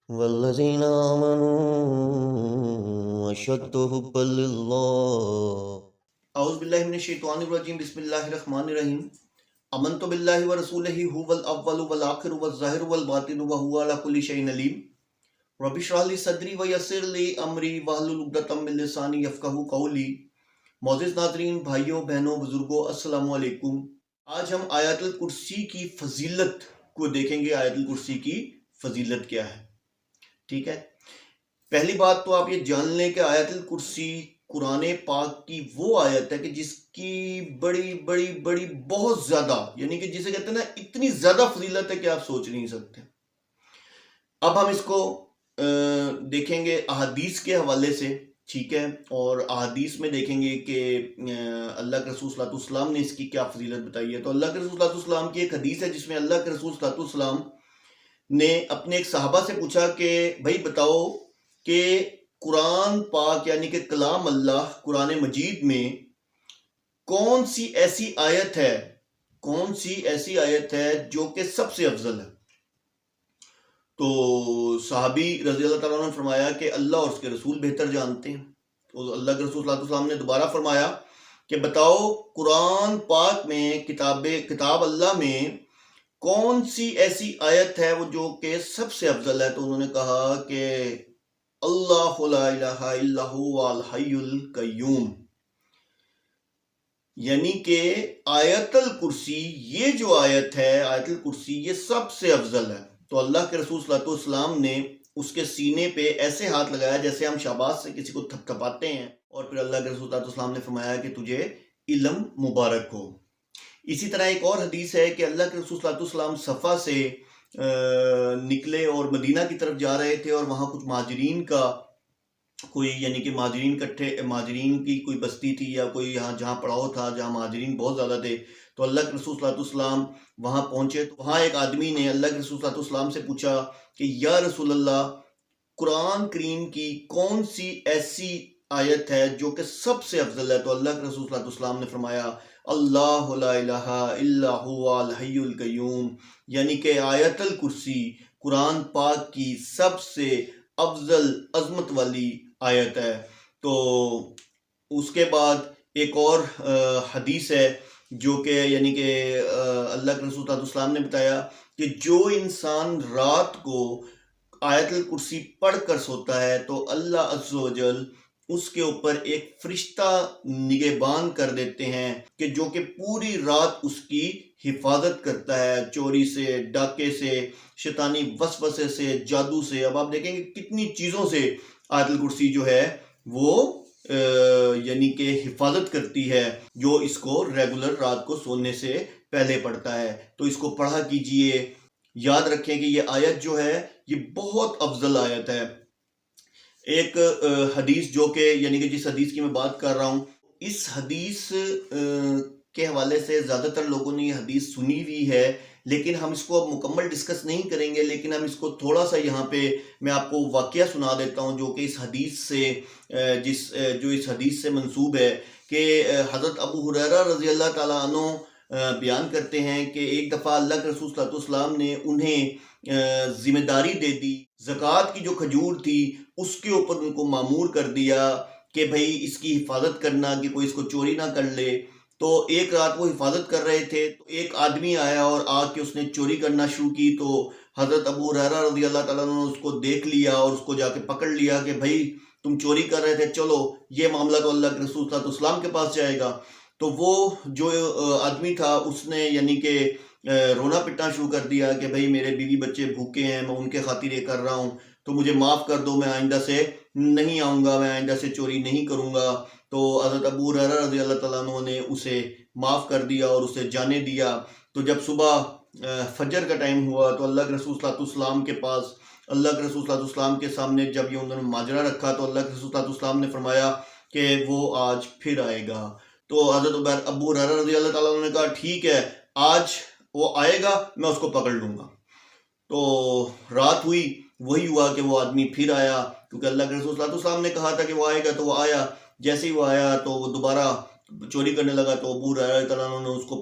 والذین آمنوا اشد حبا للہ۔ اعوذ باللہ من الشیطان الرجیم، بسم اللہ الرحمن الرحیم۔ آمنت باللہ ورسولہ هو الاول والآخر والظاہر والباطن وهو علی کل شیء علیم۔ رب اشرح لی صدری ویسر لی امری واحلل عقدۃ من لسانی یفقہوا قولی۔ معزز ناظرین، بھائیوں بہنوں بزرگوں، السلام علیکم۔ آج ہم آیت الکرسی کی فضیلت کو دیکھیں گے۔ آیت الکرسی کی فضیلت کیا ہے؟ ٹھیک ہے، پہلی بات تو آپ یہ جان لیں کہ آیت الکرسی قرآن پاک کی وہ آیت ہے کہ جس کی بڑی بڑی بڑی بہت زیادہ، یعنی کہ جسے کہتے ہیں نا اتنی زیادہ فضیلت ہے کہ آپ سوچ نہیں سکتے۔ اب ہم اس کو دیکھیں گے احادیث کے حوالے سے، ٹھیک ہے، اور احادیث میں دیکھیں گے کہ اللہ کے رسول صلی اللہ علیہ وسلم نے اس کی کیا فضیلت بتائی ہے۔ تو اللہ کے رسول صلی اللہ علیہ وسلم کی ایک حدیث ہے جس میں اللہ کے رسول صلی اللہ علیہ وسلم نے اپنے ایک صحابہ سے پوچھا کہ بھائی بتاؤ کہ قرآن پاک یعنی کہ کلام اللہ قرآن مجید میں کون سی ایسی آیت ہے جو کہ سب سے افضل ہے؟ تو صحابی رضی اللہ تعالیٰ عنہ نے فرمایا کہ اللہ اور اس کے رسول بہتر جانتے ہیں۔ تو اللہ کے رسول صلی اللہ علیہ وسلم نے دوبارہ فرمایا کہ بتاؤ قرآن پاک میں کتاب اللہ میں کون سی ایسی آیت ہے وہ جو کہ سب سے افضل ہے؟ تو انہوں نے کہا کہ اللہ لا الہ الا هو الحی القیوم، یعنی کہ آیت الکرسی، یہ جو آیت ہے آیت الکرسی، یہ سب سے افضل ہے۔ تو اللہ کے رسول صلی اللہ علیہ وسلم نے اس کے سینے پہ ایسے ہاتھ لگایا جیسے ہم شاباش سے کسی کو تھپ تھپاتے ہیں، اور پھر اللہ کے رسول صلی اللہ علیہ وسلم نے فرمایا کہ تجھے علم مبارک ہو۔ اسی طرح ایک اور حدیث ہے کہ اللہ کے رسول صلی اللہ علیہ وسلم صفا سے نکلے اور مدینہ کی طرف جا رہے تھے، اور وہاں کچھ مہاجرین کا کوئی، یعنی کہ مہاجرین کی کوئی بستی تھی یا کوئی یہاں جہاں پڑاؤ تھا جہاں مہاجرین بہت زیادہ تھے۔ تو اللہ کے رسول صلی اللہ علیہ وسلم وہاں پہنچے تو وہاں ایک آدمی نے اللہ کے رسول صلی اللہ علیہ وسلم سے پوچھا کہ یا رسول اللہ، قرآن کریم کی کون سی ایسی آیت ہے جو کہ سب سے افضل ہے؟ تو اللہ کے رسول صلی اللہ علیہ وسلم نے فرمایا اللہ لا الہ الا هو الحی القیوم، یعنی کہ آیت الکرسی قرآن پاک کی سب سے افضل عظمت والی آیت ہے۔ تو اس کے بعد ایک اور حدیث ہے جو کہ یعنی کہ اللہ کے رسول صلی اللہ علیہ وسلم نے بتایا کہ جو انسان رات کو آیت الکرسی پڑھ کر سوتا ہے تو اللہ عز و جل اس کے اوپر ایک فرشتہ نگہبان کر دیتے ہیں کہ جو کہ پوری رات اس کی حفاظت کرتا ہے، چوری سے، ڈاکے سے، شیطانی وسوسے سے، جادو سے۔ اب آپ دیکھیں گے کتنی چیزوں سے آیت الکرسی جو ہے وہ یعنی کہ حفاظت کرتی ہے جو اس کو ریگولر رات کو سونے سے پہلے پڑھتا ہے۔ تو اس کو پڑھا کیجئے، یاد رکھیں کہ یہ آیت جو ہے یہ بہت افضل آیت ہے۔ ایک حدیث جو کہ یعنی کہ جس حدیث کی میں بات کر رہا ہوں، اس حدیث کے حوالے سے زیادہ تر لوگوں نے یہ حدیث سنی ہوئی ہے، لیکن ہم اس کو اب مکمل ڈسکس نہیں کریں گے، لیکن ہم اس کو تھوڑا سا یہاں پہ میں آپ کو واقعہ سنا دیتا ہوں جو کہ اس حدیث سے اس حدیث سے منسوب ہے کہ حضرت ابو ہریرہ رضی اللہ تعالیٰ عنہ بیان کرتے ہیں کہ ایک دفعہ اللہ کے رسول صلی اللہ علیہ وسلم نے انہیں ذمہ داری دے دی، زکوٰۃ کی جو کھجور تھی اس کے اوپر ان کو مامور کر دیا کہ بھئی اس کی حفاظت کرنا کہ کوئی اس کو چوری نہ کر لے۔ تو ایک رات وہ حفاظت کر رہے تھے تو ایک آدمی آیا اور آ کے اس نے چوری کرنا شروع کی۔ تو حضرت ابو ہریرہ رضی اللہ تعالیٰ عنہ نے اس کو دیکھ لیا اور اس کو جا کے پکڑ لیا کہ بھئی تم چوری کر رہے تھے، چلو یہ معاملہ تو اللہ کے رسول صلی اللہ علیہ وسلم کے پاس جائے گا۔ تو وہ جو آدمی تھا اس نے یعنی کہ رونا پٹنا شروع کر دیا کہ بھئی میرے بیوی بچے بھوکے ہیں، میں ان کے خاطر یہ کر رہا ہوں، تو مجھے معاف کر دو، میں آئندہ سے نہیں آؤں گا، میں آئندہ سے چوری نہیں کروں گا۔ تو حضرت ابو ہریرہ رضی اللہ تعالیٰ عنہ نے اسے معاف کر دیا اور اسے جانے دیا۔ تو جب صبح فجر کا ٹائم ہوا تو اللہ کے رسول صلی اللہ علیہ وسلم کے پاس، اللہ کے رسول صلی اللہ علیہ وسلم کے سامنے جب یہ انہوں نے ماجرا رکھا تو اللہ کے رسول صلی اللہ علیہ وسلم نے فرمایا کہ وہ آج پھر آئے گا۔ تو حضرت ابو ہریرہ رضی اللہ تعالیٰ عنہ نے کہا ٹھیک ہے، آج وہ آئے گا، میں اس کو پکڑ لوں گا۔ تو رات ہوئی، وہی ہوا کہ وہ آدمی پھر آیا، کیونکہ اللہ کے رسول صلی اللہ علیہ وسلم نے کہا تھا کہ وہ آئے گا، تو وہ آیا۔ جیسے ہی وہ آیا تو وہ دوبارہ چوری کرنے لگا، تو ابو ہریرہ تعالیٰ عنہ نے اس کو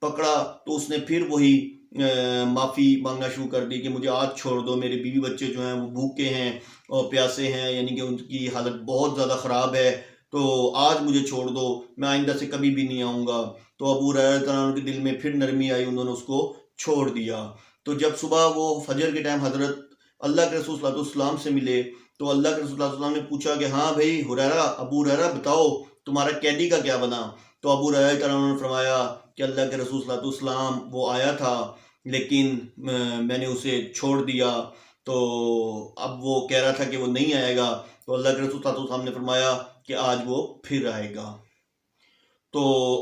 پکڑا تو اس نے پھر وہی معافی مانگنا شروع کر دی کہ مجھے آج چھوڑ دو، میرے بیوی بچے جو ہیں وہ بھوکے ہیں اور پیاسے ہیں، یعنی کہ ان کی حالت بہت زیادہ خراب ہے، تو آج مجھے چھوڑ دو، میں آئندہ سے کبھی بھی نہیں آؤں گا۔ تو ابو ہریرہ رضی اللہ عنہ کے دل میں پھر نرمی آئی، انہوں نے اس کو چھوڑ دیا۔ تو جب صبح وہ فجر کے ٹائم حضرت اللہ کے رسول صلی اللہ علیہ وسلم سے ملے تو اللہ کے رسول صلی اللہ علیہ وسلم نے پوچھا کہ ہاں بھائی ابو ہریرہ بتاؤ تمہارا قیدی کا کیا بنا؟ تو ابو ہریرہ نے فرمایا کہ اللہ کے رسول صلی اللہ علیہ وسلم وہ آیا تھا لیکن میں نے اسے چھوڑ دیا، تو اب وہ کہہ رہا تھا کہ وہ نہیں آئے گا، تو اللہ کے رسول صلی اللہ علیہ وسلم نے فرمایا کہ آج وہ پھر آئے گا۔ تو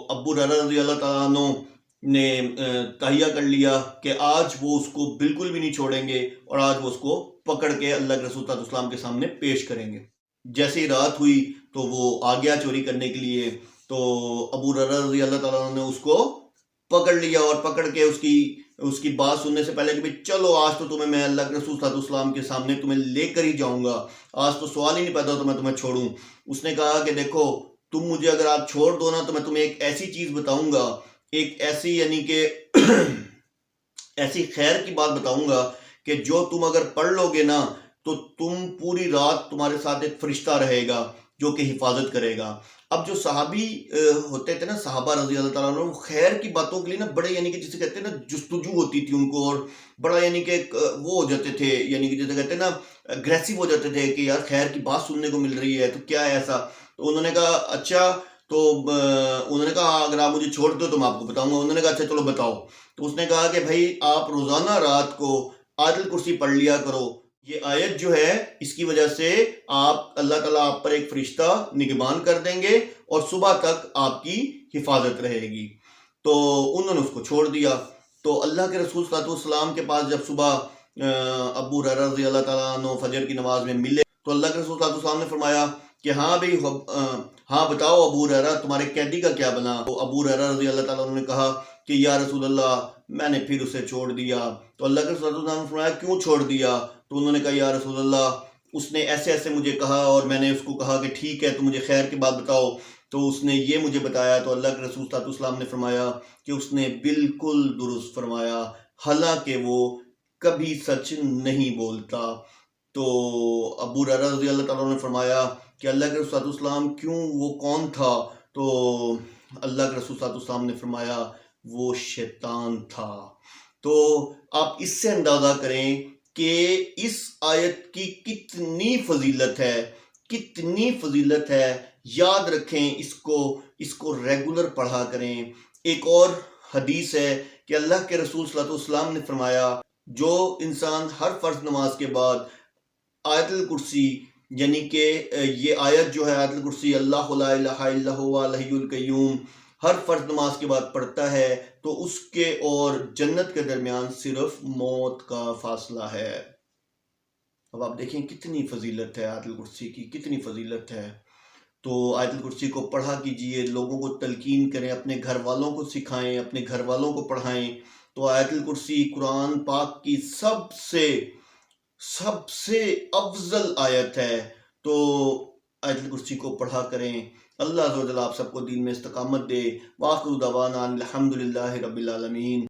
ابو ہریرہ رضی اللہ تعالیٰ عنہ نے تہیہ کر لیا کہ آج وہ اس کو بالکل بھی نہیں چھوڑیں گے اور آج وہ اس کو پکڑ کے اللہ کے رسول صلی اللہ علیہ وسلم کے سامنے پیش کریں گے۔ جیسے ہی رات ہوئی تو وہ آ گیا چوری کرنے کے لیے، تو ابو ہریرہ رضی اللہ تعالیٰ عنہ نے اس کو پکڑ لیا اور پکڑ کے اس کی بات سننے سے پہلے کہ بھئی چلو آج تو تمہیں میں اللہ کے رسول صلی اللہ علیہ وسلم کے سامنے تمہیں لے کر ہی جاؤں گا، آج تو سوال ہی نہیں پیدا تو میں تمہیں چھوڑوں۔ اس نے کہا کہ دیکھو تم مجھے اگر آپ چھوڑ دو نا تو میں تمہیں ایک ایسی چیز بتاؤں گا، ایک ایسی یعنی کہ ایسی خیر کی بات بتاؤں گا کہ جو تم اگر پڑھ لو گے نا تو تم پوری رات تمہارے ساتھ ایک فرشتہ رہے گا جو کہ حفاظت کرے گا۔ اب جو صحابی ہوتے تھے نا، صحابہ رضی اللہ تعالیٰ عنہ، خیر کی باتوں کے لیے نا بڑے یعنی کہ جسے کہتے ہیں نا جستجو ہوتی تھی ان کو، اور بڑا یعنی کہ وہ ہو جاتے تھے، یعنی کہ جسے کہتے ہیں نا اگریسو ہو جاتے تھے کہ یار خیر کی بات سننے کو مل رہی ہے تو کیا ہے ایسا۔ تو انہوں نے کہا اچھا، تو انہوں نے کہا اگر آپ مجھے چھوڑ دو تو میں آپ کو بتاؤں گا۔ انہوں نے کہا اچھا چلو بتاؤ۔ تو اس نے کہا کہ بھائی آپ روزانہ رات کو آیت الکرسی پڑھ لیا کرو، یہ آیت جو ہے اس کی وجہ سے اللہ تعالیٰ آپ پر ایک فرشتہ نگہبان کر دیں گے اور صبح تک آپ کی حفاظت رہے گی۔ تو انہوں نے اس کو چھوڑ دیا۔ تو اللہ کے رسول صلی اللہ علیہ وسلم کے پاس جب صبح ابو ہریرہ رضی اللہ تعالیٰ عنہ فجر کی نماز میں ملے تو اللہ کے رسول صلی اللہ علیہ وسلم نے فرمایا کہ ہاں بھائی ہاں بتاؤ ابو ہریرہ تمہارے قیدی کا کیا بنا؟ تو ابو ہریرہ رضی اللہ تعالیٰ عنہ نے کہا کہ یا رسول اللہ میں نے پھر اسے چھوڑ دیا۔ تو اللہ کے رسول صلی اللہ علیہ وسلم نے فرمایا کیوں چھوڑ دیا؟ تو انہوں نے کہا یا رسول اللہ اس نے ایسے ایسے مجھے کہا اور میں نے اس کو کہا کہ ٹھیک ہے تو مجھے خیر کی بات بتاؤ، تو اس نے یہ مجھے بتایا۔ تو اللہ کے رسول صلی اللہ علیہ وسلم نے فرمایا کہ اس نے بالکل درست فرمایا، حالانکہ وہ کبھی سچ نہیں بولتا۔ تو ابو ہریرہ رضی اللہ تعالیٰ نے فرمایا کہ اللہ کے رسول صلی اللہ علیہ وسلم کیوں، وہ کون تھا؟ تو اللہ کے رسول صلی اللہ علیہ وسلم نے فرمایا وہ شیطان تھا۔ تو آپ اس سے اندازہ کریں کہ اس آیت کی کتنی فضیلت ہے، کتنی فضیلت ہے۔ یاد رکھیں اس کو ریگولر پڑھا کریں۔ ایک اور حدیث ہے کہ اللہ کے رسول صلی اللہ علیہ وسلم نے فرمایا جو انسان ہر فرض نماز کے بعد آیت الکرسی، یعنی کہ یہ آیت جو ہے آیت الکرسی اللہ لا الہ الا هو الحی القیوم، ہر فرض نماز کے بعد پڑھتا ہے تو اس کے اور جنت کے درمیان صرف موت کا فاصلہ ہے۔ اب آپ دیکھیں کتنی فضیلت ہے آیت الکرسی کی، کتنی فضیلت ہے۔ تو آیت الکرسی کو پڑھا کیجئے، لوگوں کو تلقین کریں، اپنے گھر والوں کو سکھائیں، اپنے گھر والوں کو پڑھائیں۔ تو آیت الکرسی قرآن پاک کی سب سے افضل آیت ہے، تو آیت الکرسی کو پڑھا کریں۔ اللہ عز و جل آپ سب کو دین میں استقامت دے۔ وآخر دعوانا الحمدللہ رب العالمین۔